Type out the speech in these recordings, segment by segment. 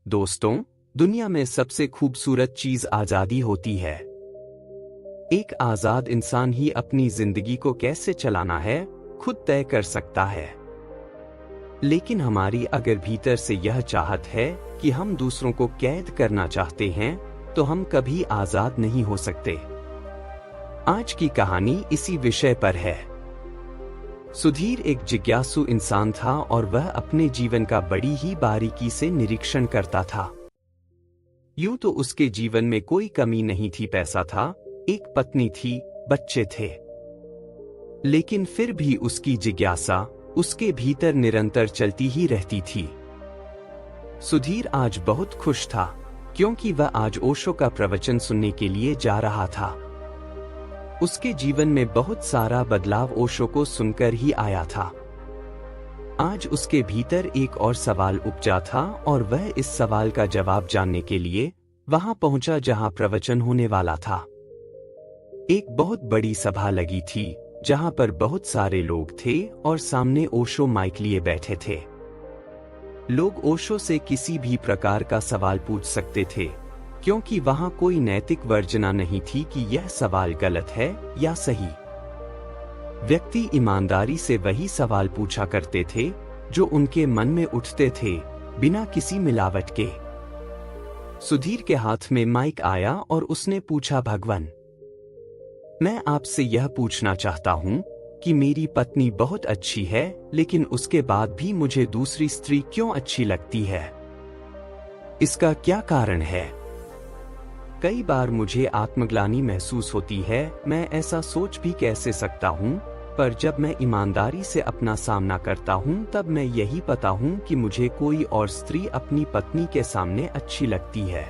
दोस्तों, दुनिया में सबसे खूबसूरत चीज आजादी होती है। एक आजाद इंसान ही अपनी जिंदगी को कैसे चलाना है खुद तय कर सकता है। लेकिन हमारी अगर भीतर से यह चाहत है कि हम दूसरों को कैद करना चाहते हैं, तो हम कभी आजाद नहीं हो सकते। आज की कहानी इसी विषय पर है। सुधीर एक जिज्ञासु इंसान था और वह अपने जीवन का बड़ी ही बारीकी से निरीक्षण करता था। यूं तो उसके जीवन में कोई कमी नहीं थी, पैसा था, एक पत्नी थी, बच्चे थे। लेकिन फिर भी उसकी जिज्ञासा उसके भीतर निरंतर चलती ही रहती थी। सुधीर आज बहुत खुश था, क्योंकि वह आज ओशो का प्रवचन सुनने के लिए जा रहा था। उसके जीवन में बहुत सारा बदलाव ओशो को सुनकर ही आया था। आज उसके भीतर एक और सवाल उपजा था और वह इस सवाल का जवाब जानने के लिए वहां पहुंचा जहां प्रवचन होने वाला था। एक बहुत बड़ी सभा लगी थी जहां पर बहुत सारे लोग थे और सामने ओशो माइक लिए बैठे थे। लोग ओशो से किसी भी प्रकार का सवाल पूछ सकते थे, क्योंकि वहां कोई नैतिक वर्जना नहीं थी कि यह सवाल गलत है या सही। व्यक्ति ईमानदारी से वही सवाल पूछा करते थे जो उनके मन में उठते थे, बिना किसी मिलावट के। सुधीर के हाथ में माइक आया और उसने पूछा, भगवान, मैं आपसे यह पूछना चाहता हूं कि मेरी पत्नी बहुत अच्छी है, लेकिन उसके बाद भी मुझे दूसरी स्त्री क्यों अच्छी लगती है? इसका क्या कारण है? कई बार मुझे आत्मग्लानि महसूस होती है, मैं ऐसा सोच भी कैसे सकता हूँ, पर जब मैं ईमानदारी से अपना सामना करता हूँ तब मैं यही पता हूँ कि मुझे कोई और स्त्री अपनी पत्नी के सामने अच्छी लगती है।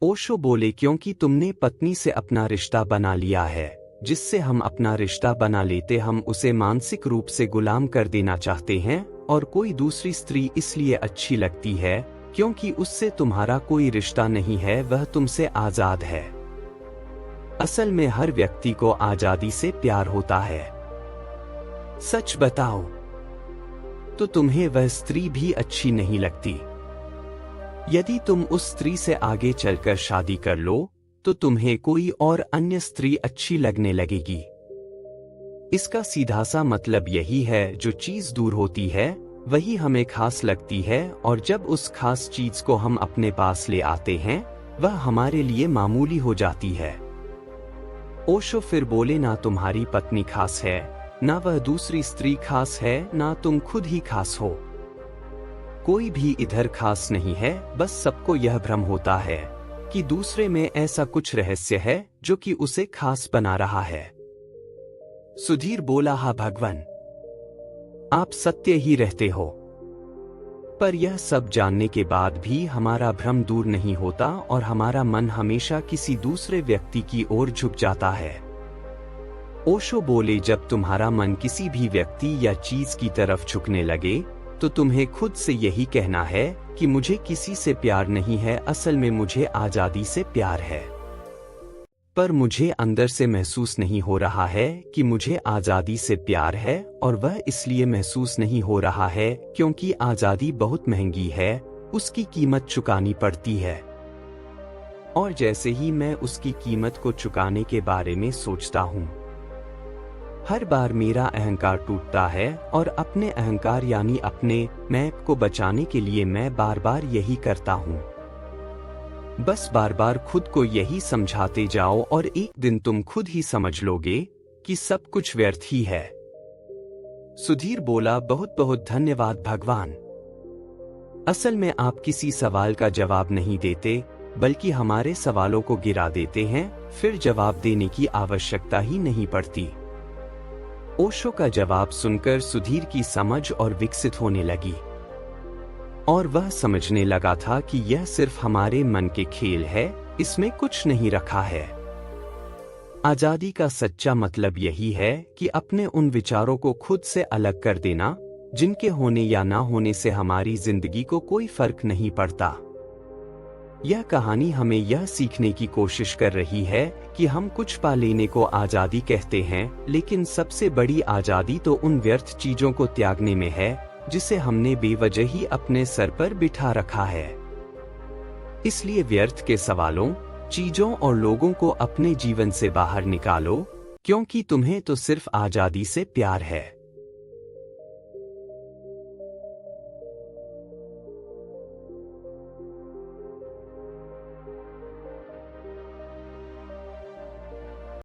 ओशो बोले, क्योंकि तुमने पत्नी से अपना रिश्ता बना लिया है। जिससे हम अपना रिश्ता बना लेते, हम उसे मानसिक रूप से गुलाम कर देना चाहते हैं, और कोई दूसरी स्त्री इसलिए अच्छी लगती है क्योंकि उससे तुम्हारा कोई रिश्ता नहीं है, वह तुमसे आजाद है। असल में हर व्यक्ति को आजादी से प्यार होता है। सच बताओ तो तुम्हें वह स्त्री भी अच्छी नहीं लगती। यदि तुम उस स्त्री से आगे चलकर शादी कर लो तो तुम्हें कोई और अन्य स्त्री अच्छी लगने लगेगी। इसका सीधा सा मतलब यही है, जो चीज दूर होती है वही हमें खास लगती है, और जब उस खास चीज को हम अपने पास ले आते हैं वह हमारे लिए मामूली हो जाती है। ओशो फिर बोले, ना तुम्हारी पत्नी खास है, ना वह दूसरी स्त्री खास है, ना तुम खुद ही खास हो। कोई भी इधर खास नहीं है, बस सबको यह भ्रम होता है कि दूसरे में ऐसा कुछ रहस्य है जो कि उसे खास बना रहा है। सुधीर बोला, हाँ भगवान, आप सत्य ही रहते हो। पर यह सब जानने के बाद भी हमारा भ्रम दूर नहीं होता और हमारा मन हमेशा किसी दूसरे व्यक्ति की ओर झुक जाता है। ओशो बोले, जब तुम्हारा मन किसी भी व्यक्ति या चीज की तरफ झुकने लगे तो तुम्हें खुद से यही कहना है कि मुझे किसी से प्यार नहीं है, असल में मुझे आजादी से प्यार है। पर मुझे अंदर से महसूस नहीं हो रहा है कि मुझे आजादी से प्यार है, और वह इसलिए महसूस नहीं हो रहा है क्योंकि आजादी बहुत महंगी है, उसकी कीमत चुकानी पड़ती है। और जैसे ही मैं उसकी कीमत को चुकाने के बारे में सोचता हूँ, हर बार मेरा अहंकार टूटता है, और अपने अहंकार यानी अपने मैं को बचाने के लिए मैं बार बार यही करता हूँ। बस बार बार खुद को यही समझाते जाओ और एक दिन तुम खुद ही समझ लोगे कि सब कुछ व्यर्थ ही है। सुधीर बोला, बहुत बहुत धन्यवाद भगवान। असल में आप किसी सवाल का जवाब नहीं देते, बल्कि हमारे सवालों को गिरा देते हैं, फिर जवाब देने की आवश्यकता ही नहीं पड़ती। ओशो का जवाब सुनकर सुधीर की समझ और विकसित होने लगी, और वह समझने लगा था कि यह सिर्फ हमारे मन के खेल है, इसमें कुछ नहीं रखा है। आजादी का सच्चा मतलब यही है कि अपने उन विचारों को खुद से अलग कर देना, जिनके होने या ना होने से हमारी जिंदगी को कोई फर्क नहीं पड़ता। यह कहानी हमें यह सीखने की कोशिश कर रही है कि हम कुछ पा लेने को आजादी कहते हैं, लेकिन सबसे बड़ी आजादी तो उन व्यर्थ चीजों को त्यागने में है जिसे हमने बेवजह ही अपने सर पर बिठा रखा है। इसलिए व्यर्थ के सवालों, चीजों और लोगों को अपने जीवन से बाहर निकालो, क्योंकि तुम्हें तो सिर्फ आजादी से प्यार है।